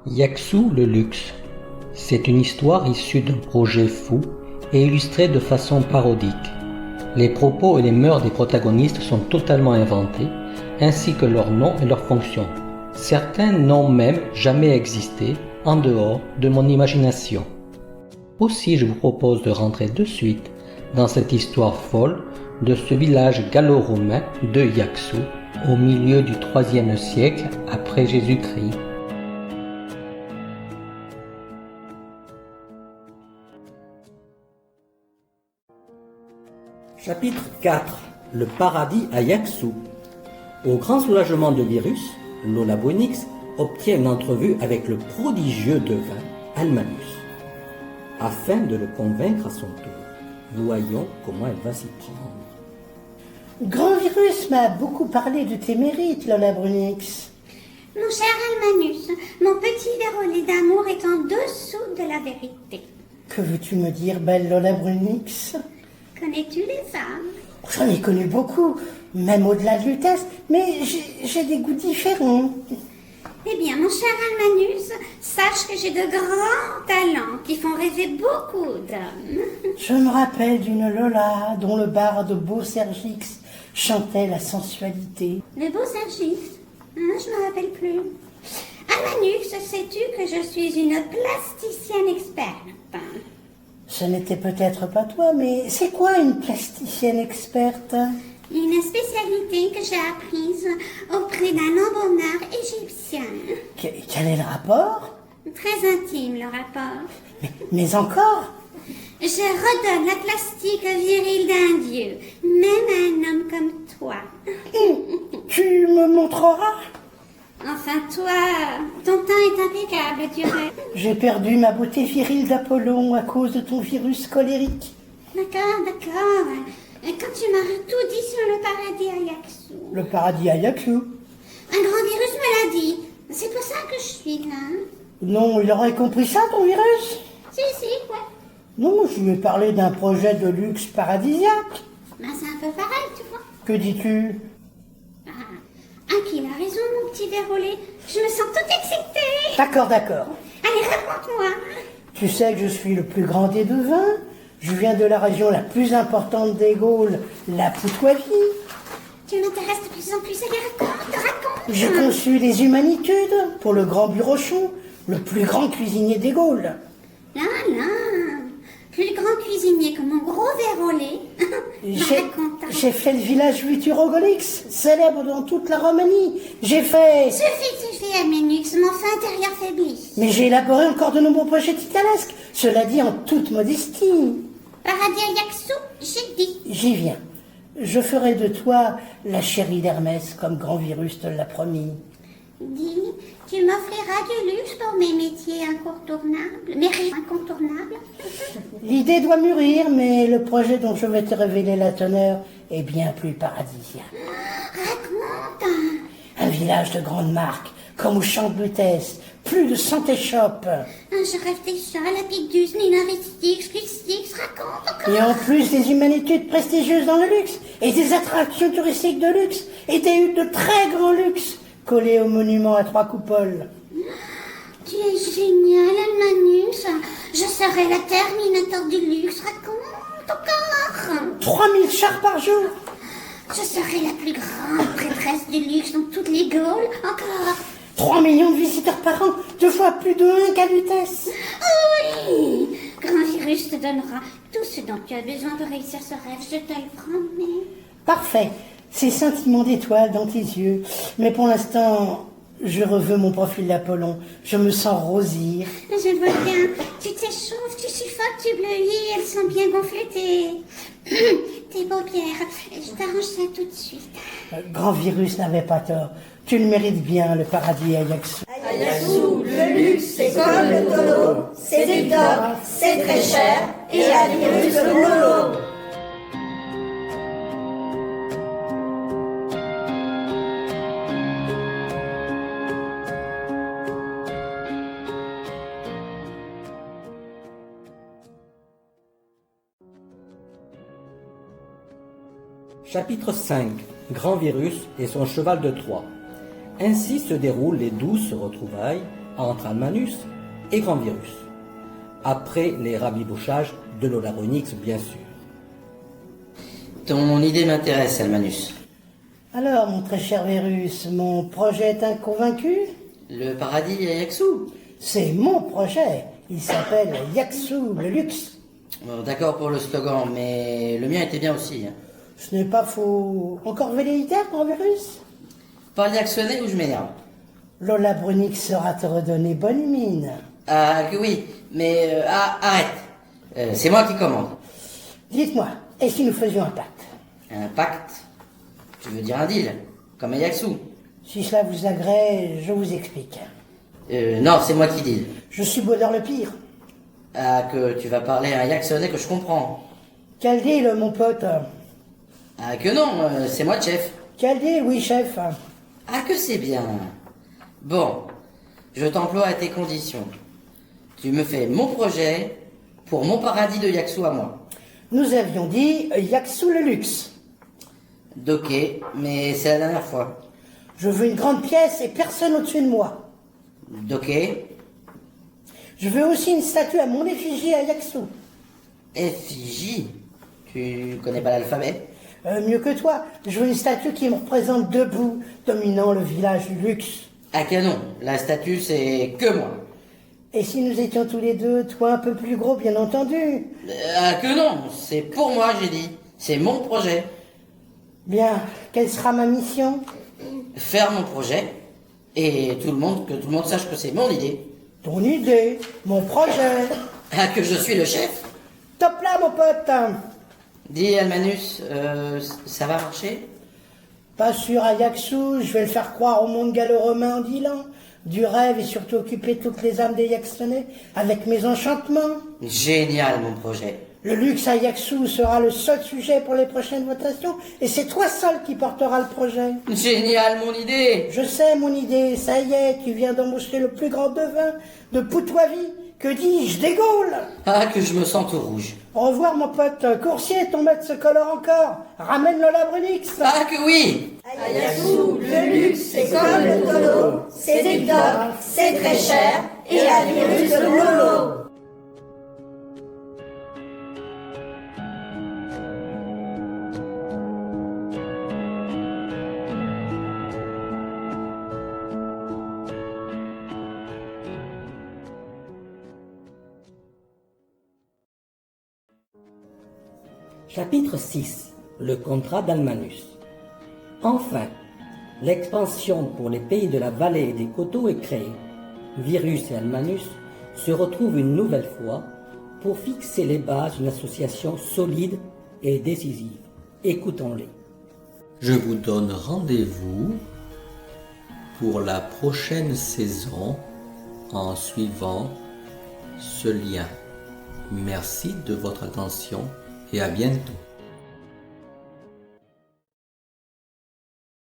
Yaksou le luxe. C'est une histoire issue d'un projet fou et illustrée de façon parodique. Les propos et les mœurs des protagonistes sont totalement inventés, ainsi que leurs noms et leurs fonctions. Certains n'ont même jamais existé en dehors de mon imagination. Aussi, je vous propose de rentrer de suite dans cette histoire folle de ce village gallo-romain de Yaksou au milieu du IIIe siècle après Jésus-Christ. Chapitre 4. Le paradis à Yaksou. Au grand soulagement de Virus, Lola Brunix obtient une entrevue avec le prodigieux devin Almanus, afin de le convaincre à son tour. Voyons comment elle va s'y prendre. Grand Virus m'a beaucoup parlé de tes mérites, Lola Brunix. Mon cher Almanus, mon petit vérolé d'amour est en dessous de la vérité. Que veux-tu me dire, belle Lola Brunix? Connais-tu les femmes? J'en ai connu beaucoup, même au-delà de Lutèce, mais j'ai des goûts différents. Eh bien, mon cher Almanus, sache que j'ai de grands talents qui font rêver beaucoup d'hommes. Je me rappelle d'une Lola dont le barde Beaucergix chantait la sensualité. Le beau Sergix, je me rappelle plus. Almanus, sais-tu que je suis une plasticienne experte? Ce n'était peut-être pas toi, mais c'est quoi une plasticienne experte? Une spécialité que j'ai apprise auprès d'un embaumeur égyptien. Quel est le rapport? Très intime, le rapport. Mais encore? Je redonne la plastique virile d'un dieu, même à un homme comme toi. Tu me montreras? Enfin, toi, ton teint est impeccable, tu rêves. J'ai perdu ma beauté virile d'Apollon à cause de ton virus colérique. D'accord. Quand tu m'as tout dit sur le paradis à Yaksou. Le paradis à Yaksou? Un grand virus me l'a dit. C'est pour ça que je suis là. Non, il aurait compris ça, ton virus? Si, quoi? Non, je lui ai parlé d'un projet de luxe paradisiaque. Ben, c'est un peu pareil, tu vois. Que dis-tu? Qu'il a raison, mon petit vérolé. Je me sens toute excitée. D'accord. Allez, raconte-moi. Tu sais que je suis le plus grand des devins. Je viens de la région la plus importante des Gaules, la Poutouavie. Tu m'intéresses de plus en plus. Allez, raconte. J'ai conçu les humanitudes pour le grand Burochon, le plus grand cuisinier des Gaules. Là, plus grand cuisinier que mon gros vérolé. J'ai fait le village Vuturogolix, célèbre dans toute la Roumanie. J'ai fait... Suffit, Almanus, mon fin intérieur faiblit. Mais j'ai élaboré encore de nombreux projets titanesques, cela dit en toute modestie. Paradis à Yaksou, j'ai dit. J'y viens. Je ferai de toi la chérie d'Hermès, comme Grand Virus te l'a promis. Dis, tu m'offriras du luxe pour mes métiers incontournables, mes rêves incontournables. L'idée doit mûrir, mais le projet dont je vais te révéler la teneur est bien plus paradisiaque. Raconte. Un village de grande marque, comme au champ de Lutèce, plus de 100 échoppes. Je rêve déjà, Lapidus, Ninaristix, Christix, raconte encore. Et en plus des humanitudes prestigieuses dans le luxe, et des attractions touristiques de luxe, et des huttes de très grand luxe, collées au monument à 3 coupoles. Tu es génial, Almanus. Je serai la terminator du luxe. Raconte encore. 3000 chars par jour. Je serai la plus grande prêtresse du luxe dans toutes les Gaules. Encore. 3 millions de visiteurs par an, 2 fois plus de 1 qu'à Lutèce. Oui. Grand Virus te donnera tout ce dont tu as besoin pour réussir ce rêve. Je te le promets. Parfait. Ces scintillements d'étoiles dans tes yeux. Mais pour l'instant, je reveux mon profil d'Apollon. Je me sens rosir. Je vois bien. Tu t'échauffes, tu suffoques, tu bleuis. Elles sont bien gonflées, tes paupières. Je t'arrange ça tout de suite. Grand Virus n'avait pas tort. Tu le mérites bien, le paradis à Yaksou. À Yaksou, le luxe, c'est comme le taureau. C'est du top, c'est très cher. Et la Virus le mollo. Chapitre 5. Grand Virus et son cheval de Troie. Ainsi se déroulent les douces retrouvailles entre Almanus et Grand Virus, après les rabibochages de l'Olabronix, bien sûr. Ton idée m'intéresse, Almanus. Alors, mon très cher Virus, mon projet est un convaincu? Le paradis à Yaxou. C'est mon projet. Il s'appelle Yaxou, le luxe. Bon, d'accord pour le slogan, mais le mien était bien aussi. Ce n'est pas faux. Encore velléitaire, Grand Virus? Pas Yaxonné ou je m'énerve. L'Olabronix saura te redonner bonne mine. Ah, que oui, mais arrête. C'est moi qui commande. Dites-moi, et si nous faisions un pacte? Un pacte? Tu veux dire un deal? Comme à Yaxou? Si cela vous agrée, je vous explique. Non, c'est moi qui deal. Je suis Baudeur le pire. Ah, que tu vas parler à un Yaxonais que je comprends. Quel deal, mon pote? Ah, que non, c'est moi le chef. Quel deal, oui, chef? Ah, que c'est bien. Bon, je t'emploie à tes conditions. Tu me fais mon projet pour mon paradis de Yaxou à moi. Nous avions dit Yaxou le luxe. Ok, mais c'est la dernière fois. Je veux une grande pièce et personne au-dessus de moi. Ok, Je veux aussi une statue à mon effigie à Yaxou. effigie. Tu connais pas l'alphabet? Mieux que toi, je veux une statue qui me représente debout, dominant le village du luxe. Ah canon, la statue c'est que moi. Et si nous étions tous les deux, toi un peu plus gros, bien entendu? Ah que non, c'est pour moi j'ai dit. C'est mon projet. Bien, quelle sera ma mission? Faire mon projet et que tout le monde sache que c'est mon idée. Ton idée, mon projet. Ah que je suis le chef. Top là, mon pote. Dis Almanus, ça va marcher? Pas sûr à Yaxou, je vais le faire croire au monde gallo-romain en dealant. Du rêve et surtout occuper toutes les âmes des Yaxonais avec mes enchantements. Génial mon projet. Le luxe à Yaxou sera le seul sujet pour les prochaines votations et c'est toi seul qui portera le projet. Génial mon idée. Je sais mon idée, ça y est, tu viens d'embaucher le plus grand devin de Poutoivie. Que dis-je, des Gaules? Ah que je me sens tout rouge. Au revoir mon pote, Coursier, ton maître se colore encore. Ramène l'Olabronix. Ah que oui. À Yaxou, le luxe, c'est comme le tolo. C'est TikTok, c'est très cher. Et la virus de Lolo. Chapitre 6. Le contrat d'Almanus. Enfin, l'expansion pour les pays de la vallée et des coteaux est créée. Virus et Almanus se retrouvent une nouvelle fois pour fixer les bases d'une association solide et décisive. Écoutons-les. Je vous donne rendez-vous pour la prochaine saison en suivant ce lien. Merci de votre attention et à bientôt.